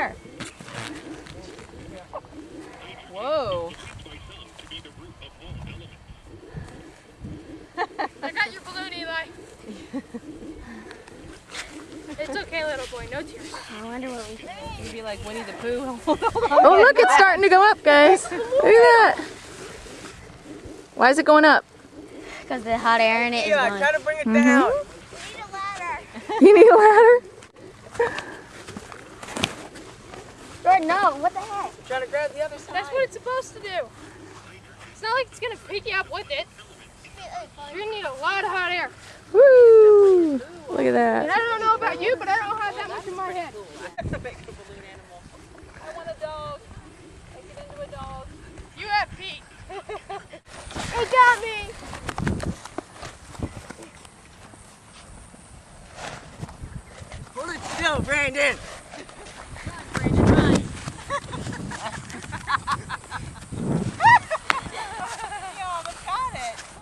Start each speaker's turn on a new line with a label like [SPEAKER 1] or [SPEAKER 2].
[SPEAKER 1] air.
[SPEAKER 2] Whoa.
[SPEAKER 3] I got your balloon, Eli. It's okay, little boy. No tears.
[SPEAKER 1] I wonder what we should do.
[SPEAKER 2] You'd be like Winnie the Pooh.
[SPEAKER 4] Oh, look, it's starting to go up, guys. Look at that. Why is it going up?
[SPEAKER 1] Because the hot air in it is
[SPEAKER 5] Yeah,
[SPEAKER 1] going.
[SPEAKER 5] try to bring it down.
[SPEAKER 4] You need a ladder?
[SPEAKER 1] Jordan, no, what the heck?
[SPEAKER 5] Try to grab the other side.
[SPEAKER 3] That's what it's supposed to do. It's not like it's going to pick you up with it. You're going to need a lot of hot air.
[SPEAKER 4] Woo! Look at
[SPEAKER 3] And
[SPEAKER 4] that.
[SPEAKER 3] I don't know about you, but I don't have that much in my head.